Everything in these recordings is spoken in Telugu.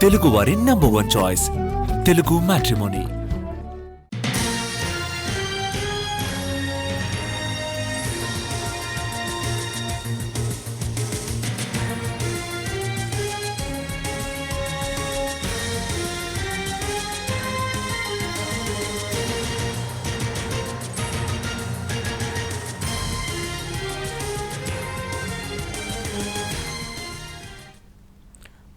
తెలుగువారి నంబర్ 1 చాయిస్ తెలుగు మ్యాట్రిమోనీ.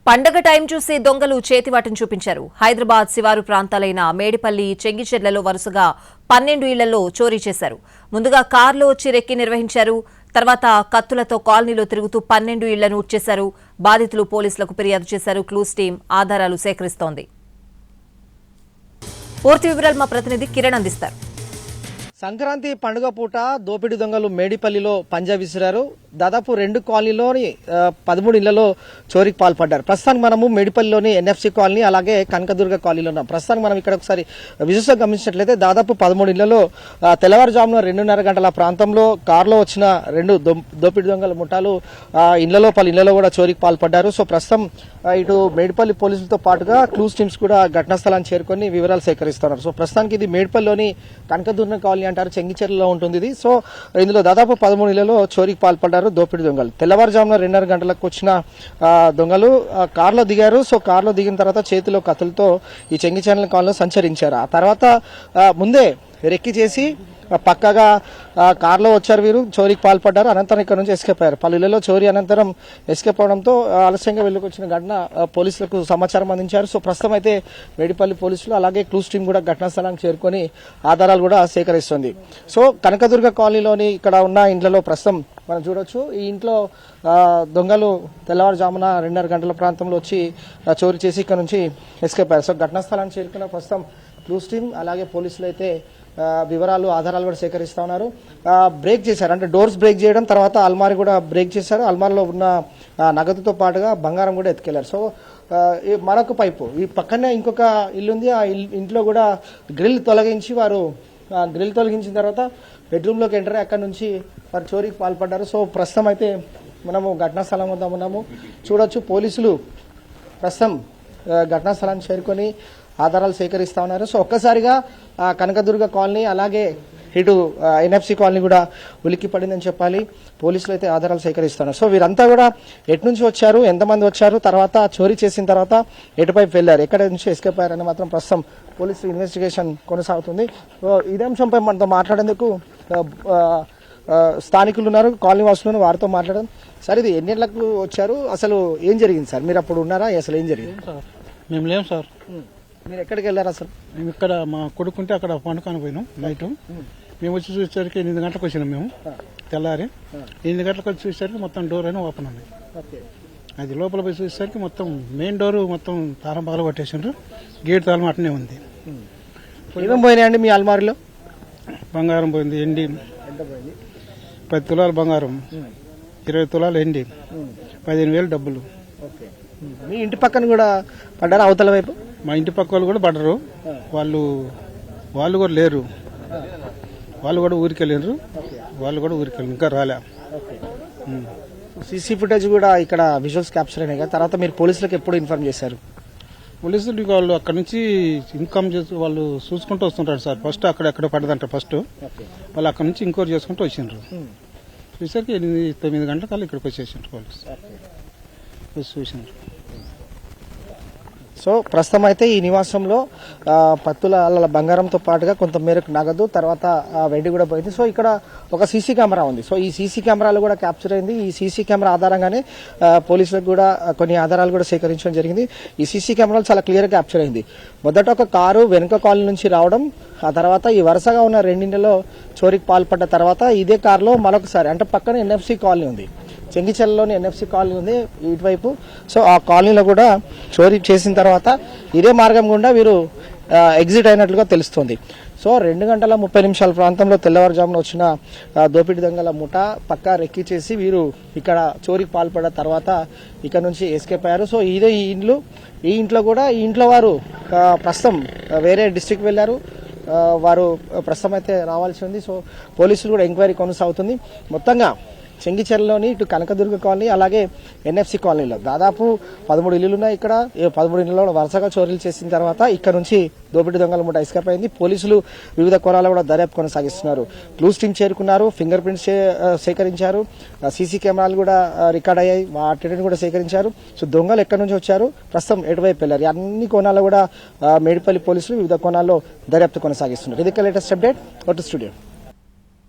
పండగ టైం చూసి దొంగలు చేతివాటం చూపించారు. హైదరాబాద్ శివారు ప్రాంతాలైన మేడిపల్లి, చెంగిచెర్లలో వరుసగా 12 ఇళ్లలో చోరీ చేశారు. ముందుగా కార్లో వచ్చి రెక్కి నిర్వహించారు. తర్వాత కత్తులతో కాలనీలో తిరుగుతూ 12 ఇళ్లను చేశారు. బాధితులు పోలీసులకు ఫిర్యాదు చేశారు. క్లూస్ టీం ఆధారాలు సేకరిస్తోంది. పూర్తి వివరాలు మా ప్రతినిధి కిరణ్ అందిస్తారు. సంక్రాంతి పండుగ పూట దోపిడీ దొంగలు మేడిపల్లిలో పంజా విసిరారు. దాదాపు 2 కాలనీలోని 13 ఇళ్లలో చోరీకి పాల్పడ్డారు. ప్రస్తుతానికి మనము మేడిపల్లిలోని ఎన్ఎఫ్సి కాలనీ అలాగే కనకదుర్గ కాలనీలో ఉన్నాం. ప్రస్తుతానికి మనం ఇక్కడ ఒకసారి విజువల్స్ గమనించినట్లయితే దాదాపు 13 ఇళ్లలో తెల్లవారుజామున 2:30 గంటల ప్రాంతంలో కారులో వచ్చిన 2 దోపిడీ దొంగల ముఠాలు ఇళ్లలో కూడా చోరీకి పాల్పడ్డారు. సో ప్రస్తుతం ఇటు మేడిపల్లి పోలీసులతో పాటుగా క్లూస్ టీమ్స్ కూడా ఘటనా స్థలాన్ని చేరుకొని వివరాలు సేకరిస్తున్నారు. సో ప్రస్తుతానికి ఇది మేడిపల్లిలోని కనకదుర్గ కాలనీ అంటారు, చెంగిచెర్లలో ఉంటుంది ఇది. సో ఇందులో దాదాపు 13 ఇళ్లలో చోరీకి పాల్పడ్డారు దోపిడీ దొంగలు. తెల్లవారుజామున 2:30 గంటలకు వచ్చిన దొంగలు కారులో దిగారు. సో కారులో దిగిన తర్వాత చేతిలో కత్తులతో ఈ చెంగిచెర్ల కాలనీలో సంచరించారు. ఆ తర్వాత ముందే రెక్కి చేసి పక్కగా కారులో వచ్చారు. వీరు చోరీకి పాల్పడ్డారు. అనంతరం ఇక్కడ నుంచి ఎస్కేప్ అయ్యారు. పలువులలో చోరీ అనంతరం ఎస్కేప్ అవడంతో ఆలస్యంగా వెళ్ళుకొచ్చిన ఘటన పోలీసులకు సమాచారం అందించారు. సో ప్రస్తుతం అయితే మేడిపల్లి పోలీసులు అలాగే క్లూస్ టీం కూడా ఘటనా స్థలానికి చేరుకొని ఆధారాలు కూడా సేకరిస్తుంది. సో కనకదుర్గ కాలనీలోని ఇక్కడ ఉన్న ఇండ్లలో ప్రస్తుతం మనం చూడొచ్చు. ఈ ఇంట్లో దొంగలు తెల్లవారుజామున 2:30 గంటల ప్రాంతంలో వచ్చి చోరీ చేసి ఇక్కడ నుంచి ఎస్కేప్ అయ్యారు. సో ఘటనా స్థలానికి చేరుకున్న ప్రస్తుతం క్లూస్ టీం అలాగే పోలీసులు అయితే వివరాలు ఆధారాలు కూడా సేకరిస్తా ఉన్నారు. బ్రేక్ చేశారు, అంటే డోర్స్ బ్రేక్ చేయడం, తర్వాత అల్మారీ కూడా బ్రేక్ చేశారు. అల్మారీలో ఉన్న నగదుతో పాటుగా బంగారం కూడా ఎత్తుకెళ్లారు. సో మరొక పైపు ఈ పక్కనే ఇంకొక ఇల్లు ఉంది. ఆ ఇంట్లో కూడా గ్రిల్ తొలగించి గ్రిల్ తొలగించిన తర్వాత బెడ్రూమ్లోకి ఎంటర్ అయ్యి అక్కడ నుంచి వారు చోరీకి పాల్పడ్డారు. సో ప్రస్తుతం అయితే మనము ఘటనా స్థలం వద్ద ఉన్నాము. చూడొచ్చు పోలీసులు ప్రస్తుతం ఘటనా స్థలాన్ని చేరుకొని ఆధారాలు సేకరిస్తా ఉన్నారు. సో ఒక్కసారిగా కనకదుర్గ కాలనీ అలాగే ఇటు ఎన్ఎఫ్సి కాలనీ కూడా ఉలిక్కి పడిందని చెప్పాలి. పోలీసులు అయితే ఆధారాలు సేకరిస్తున్నారు. సో వీరంతా కూడా ఎటు నుంచి వచ్చారు, ఎంతమంది వచ్చారు, తర్వాత చోరీ చేసిన తర్వాత ఎటుపైపు వెళ్లారు, ఎక్కడ నుంచి ఎస్కేప్ అయ్యారని మాత్రం ప్రస్తుతం పోలీసులు ఇన్వెస్టిగేషన్ కొనసాగుతుంది. సో ఇదే అంశంపై మనతో మాట్లాడేందుకు స్థానికులు ఉన్నారు, కాలనీ వాసులు, వారితో మాట్లాడడం. సార్ ఇది ఎన్ని గంటలకు వచ్చారు, అసలు ఏం జరిగింది సార్? మీరు అప్పుడు ఉన్నారా? అసలు ఏం జరిగింది? మేము లేము సార్. మీరు ఎక్కడికి వెళ్ళారు అసలు? మేము ఇక్కడ మా కొడుకుంటే అక్కడ పండుకొని పోయినాం నైట్. మేము వచ్చి చూసేసరికి 8 గంటలకు వచ్చినాం. మేము తెల్లారి 8 గంటలకు వచ్చి చూసేసరికి మొత్తం డోర్ అయినా ఓపెన్ ఉంది. అది లోపల పోయి చూసేసరికి మొత్తం మెయిన్ డోర్ మొత్తం తాళం పగల కొట్టేసిండ్రు. గేట్ తాళం అట్నే ఉంది. ఏమేమి పోయినాయండి మీ అల్మారీలో? బంగారం పోయింది, ఎండి 10 తులాలు బంగారం, 20 తులాలు ఎండి, 15,000 డబ్బులు. మీ ఇంటి పక్కన కూడా పడ్డారా అవతల వైపు? మా ఇంటి పక్క వాళ్ళు కూడా పడ్డరు. వాళ్ళు కూడా లేరు. వాళ్ళు కూడా ఊరికి వెళ్ళినారు. ఇంకా రాలే. సీసీ ఫుటేజ్ కూడా ఇక్కడ విజువల్స్ క్యాప్చర్ అయినాయి కదా, తర్వాత మీరు పోలీసులకు ఎప్పుడు ఇన్ఫార్మ్ చేశారు? పోలీసులు వాళ్ళు అక్కడ నుంచి ఇన్కమ్ చేసి వాళ్ళు చూసుకుంటూ వస్తుంటారు సార్. ఫస్ట్ అక్కడ పడ్డదంట. ఫస్ట్ వాళ్ళు అక్కడ నుంచి ఎంక్వైరీ చేసుకుంటూ వచ్చిండ్రు. చూసరికి 8-9 గంటల కల్లా ఇక్కడికి వచ్చేసిండ్రు పోలీసు చూసిండ్రు. సో ప్రస్తుతం అయితే ఈ నివాసంలో 10 తులాల బంగారంతో పాటుగా కొంత మేరకు నగదు, తర్వాత వెండి కూడా పోయింది. సో ఇక్కడ ఒక సీసీ కెమెరా ఉంది. సో ఈ సీసీ కెమెరాలు కూడా క్యాప్చర్ అయింది. ఈ సీసీ కెమెరా ఆధారంగానే పోలీసులకు కూడా కొన్ని ఆధారాలు కూడా సేకరించడం జరిగింది. ఈ సీసీ కెమెరాలు చాలా క్లియర్ గా క్యాప్చర్ అయింది. మొదట ఒక కారు వెనుక కాలనీ నుంచి రావడం, ఆ తర్వాత ఈ వరుసగా ఉన్న 2 ఇళ్లలో చోరీకి పాల్పడ్డ తర్వాత ఇదే కారులో మరొకసారి, అంటే పక్కన ఎన్ఎఫ్సి కాలనీ ఉంది, చెంగిచెర్లలోని ఎన్ఎఫ్సి కాలనీ ఉంది ఇటువైపు. సో ఆ కాలనీలో కూడా చోరీ చేసిన తర్వాత ఇదే మార్గం గుండా వీరు ఎగ్జిట్ అయినట్లుగా తెలుస్తోంది. సో 2:30 ప్రాంతంలో తెల్లవారుజామున వచ్చిన దోపిడీ దొంగల ముఠా పక్కా రెక్కి చేసి వీరు ఇక్కడ చోరీకి పాల్పడ్డ తర్వాత ఇక్కడ నుంచి ఎస్కేప్ అయ్యారు. సో ఇదే ఈ ఇంట్లో కూడా ఈ ఇంట్లో వారు ప్రస్తుతం వేరే డిస్ట్రిక్ట్ వెళ్లారు. వారు ప్రస్తుతం అయితే రావాల్సి ఉంది. సో పోలీసులు కూడా ఎంక్వైరీ కొనసాగుతుంది. మొత్తంగా చెంగిచెర్లలోని ఇటు కనకదుర్గ కాలనీ అలాగే ఎన్ఎఫ్సి కాలనీలో దాదాపు 13 ఇళ్లు ఉన్నాయి. ఇక్కడ 13 ఇళ్లలో వరుసగా చోరీలు చేసిన తర్వాత ఇక్కడ నుంచి దోపిడీ దొంగల ముఠా ఎస్కేప్ అయింది. పోలీసులు వివిధ కోణాల్లో కూడా దర్యాప్తు కొనసాగిస్తున్నారు. క్లూస్ టీమ్ చేరుకున్నారు, ఫింగర్ ప్రింట్స్ సేకరించారు, సీసీ కెమెరాలు కూడా రికార్డ్ అయ్యాయి, వాటిని కూడా సేకరించారు. సో దొంగలు ఎక్కడి నుంచి వచ్చారు, ప్రస్తుతం ఎటువైపు వెళ్లారు, అన్ని కోణాల్లో కూడా మేడిపల్లి పోలీసులు వివిధ కోణాల్లో దర్యాప్తు కొనసాగిస్తున్నారు. ఇది లేటెస్ట్ అప్డేట్. స్టూడియో.